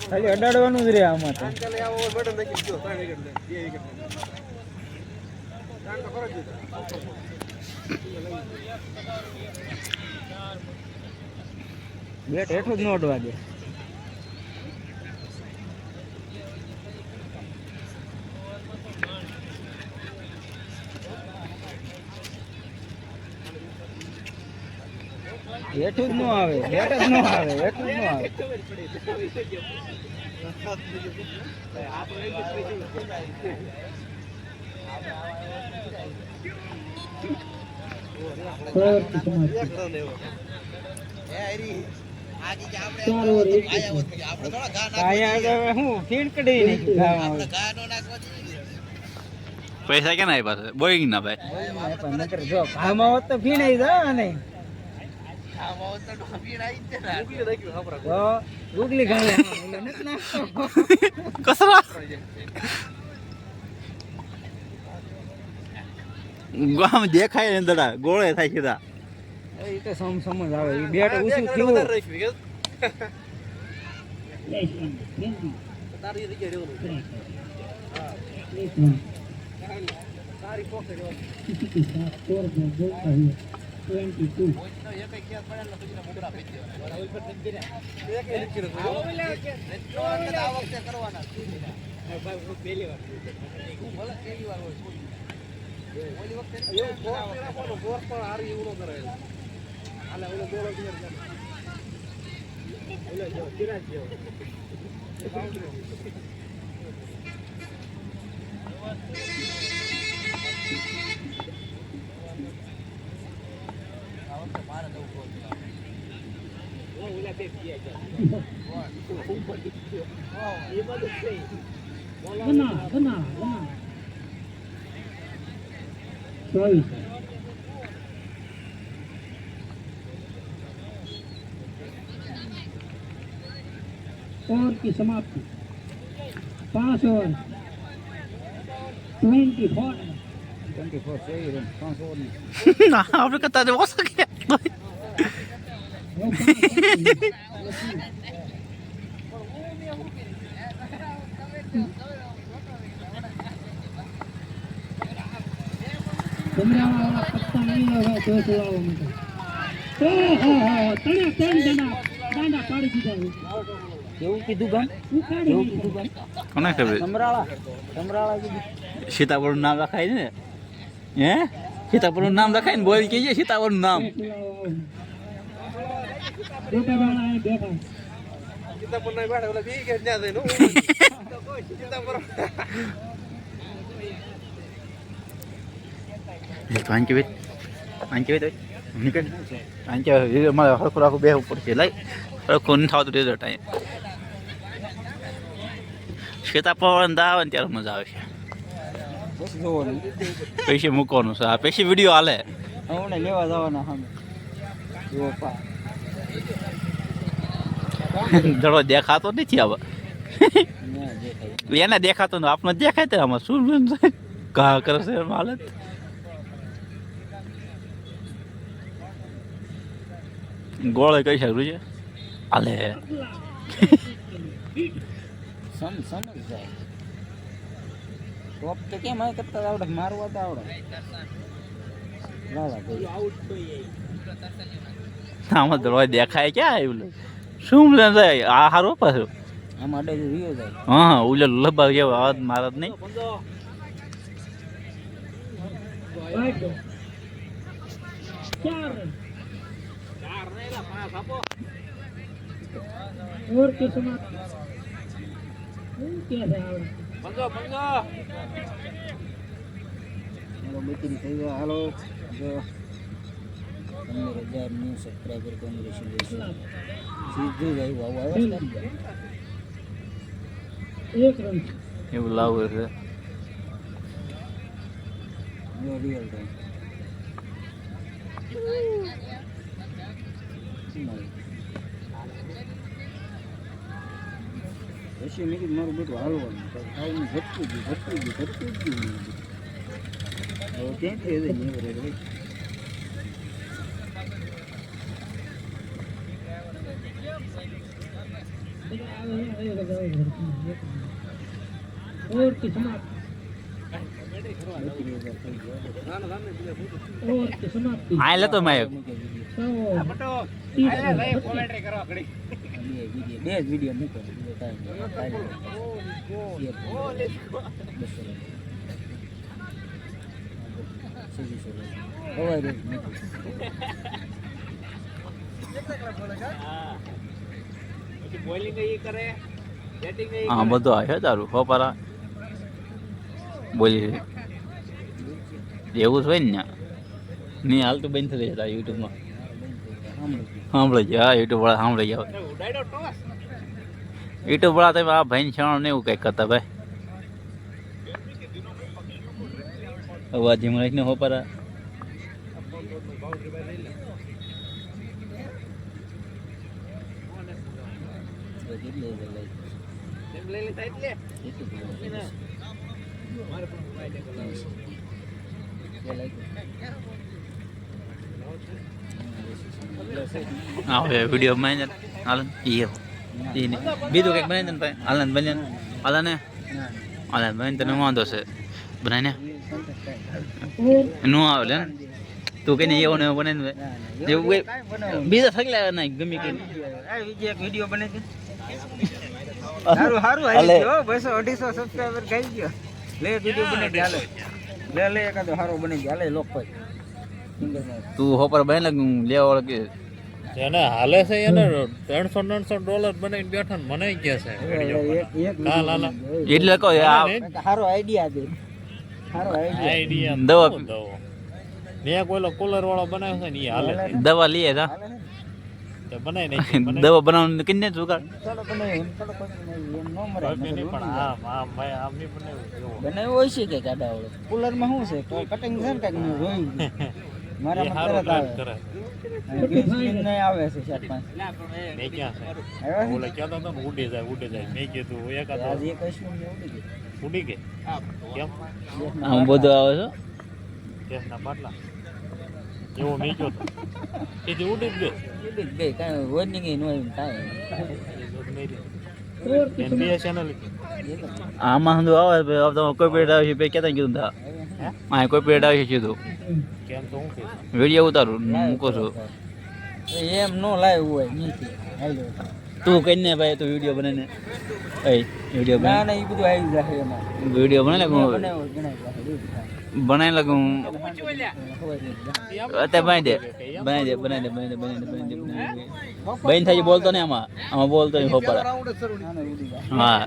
ખાલી અડાડવાનું જ રે આમાં તો. બેટ હેઠું જ ન અડવા દે. હેઠું જ ન આવે, બેટ જ ન આવે, હેઠું જ ન આવે. પૈસા ક્યાં ના પાસે બોઈંગ ના ભાઈ જો આમાં હોત તો ફીણાઈ જાય ને ઉગલી કસરા ગામ દેખાય ને દડા ગોળે થાય સીધા. એ તો સમજ આવે. એ બેટ ઊંચું થયું और की समाप्ति 5 ओवर 24 सही रन 5 ओवर ના આપણે કરતા તો ઓછા ગયા. કેવું કીધું ગામ? કેવું કીધું ગામ? કોને ખબર? સમરાળા કીધું. સીતાપુરનું નામ લખાય ને હે સીતાપુરનું નામ લખાય ને બોલ કહીએ સીતાપુરનું નામ. અમારે હરખું રાખું બે ઉપર છે લઈ હરખું નથી થતું તે ટાઈમ સીતાપુર આવે ને ત્યારે મજા આવે છે. પૈસે મૂકવાનું છે આ પૈસે વિડીયો હાલે હમણાં લેવા જવાના સામે ધડો દેખાતો નથી હવે એને દેખાતો ને આપણે દેખાય તો આમાં શું ઘા કરે છે હાલત. ગોળે કઈ શકું છે હાલે સમજ જાય. ટોપ તો કેમ આવે કરતા આવડે મારવા તો આવડે. આમાં ધડો દેખાય ક્યાં આવ્યું શું જાય આ હારો પાછું આમાં અડે રહ્યો જાય. હા ઉલે લબા જેવા અવાજ મારત નહીં. और के समाप्त क्या है पंजो हेलो बेटी થઈ ગયો. હાલો જો 15,000 ન્યુ સબસ્ક્રાઇબર કોંગ્રેચ્યુલેશન સીધું જ આવ્યું આવે એક રન એવું લાવે છે રિયલ ટાઈમ. પછી મેં કીધું મારું બધું હાલવાનું ખાવું ભટકું ગયું હવે ક્યાંથી હશે નહીં બરાબર और कितना આ લેતો માયક બે વિડીયો મૂકો હા બધું આવે તારું હોપારા બોલી એવું જ હોય ને નહીં હાલતું બંધ થઈ જતા યુટ્યુબમાં સાંભળી જાય હા યુટ્યુબ વાળા સાંભળી જાવ યુટ્યુબ વાળા તમે આ ભાઈ છાણ ને એવું કંઈક કરતા ભાઈ અવાજ મળે ને હોપારા હા હવે વિડીયો બનાવી દે હાલન બીજું કંઈક બનાવી દે ને ભાઈ હાલન બને હાલને હાલન બને તને વાંધો છે બનાવીને નો આવે ને તું કઈ એવો ને એવો બનાવી દે એવું બીજા થકલા ના ગમે કે એક વિડીયો બને છે સારું આવી ગયો 200-250 સબસ્ક્રાઇબર ગઈ ગયો લે વિડીયો બને કે હાલે લે એકાદો સારો બને કે હાલે લોક ભાઈ તું હોપર બને લાગ લેવા વાળો કે એને હાલે છે એને $300-900 બનાવીને બેઠા ને મને કહે છે હાલ હાલ એટલે કહો સારો આઈડિયા દે સારો આઈડિયા દવા મેં કોઈલો કુલર વાળો બનાવ્યો છે ને એ હાલે છે દવા લઈએ તા તો બનાવી નાખી દવા બનાવવાનું કિન્ને જુગાડ ચાલો બનાવી ચાલો કોઈ નો મરે નહીં પણ આમ નહીં બનાવ્યું બનાવ્યો હોય છે કે ગાડા વાળો કુલર માં શું છે કટિંગ છે ને કાંઈક મેં જોયું મારા એ માં હારું તરત આવે કરે ગ્રીન સ્ક્રીન ને આવે છે 4-5 મેં ક્યાં છે આવ્યો ઓલે કહેતો હતો ને ઉડી જાય મેં કીધું એકાદ આજે એક કશું ને ઉડી ગઈ ઉડી ગઈ કેમ આમ બધું આવે છે ગેસના બાટલા એવો મેં કયો તો એથી ઉડી જ ગયો ઉડી ગઈ કાંઈ વોર્નિંગ ય ન આવ્યું કાંઈ NBS આમાં શું આવે કોઈ પીરિયડ આવે છે ભાઈ કેતા કીધું તા હા કોઈ પીરિયડ આવે છે કીધું કેમ તો હું કહીશ વિડીયો ઉતારું મૂકો છું એમ નો લાઈવ હોય નીચે હાલો તું કઈ ને ભાઈ તું વિડીયો બને ને વિડીયો ના બને ના એ બધું આવી જશે એમાં વિડીયો બને લાગું બનાવો ગણાય બનાવી લાગું ખબર અત્યારે બનાવી દે બહેન થાય બોલતો ને આમાં બોલતો નહીં હોપારા નહીં હા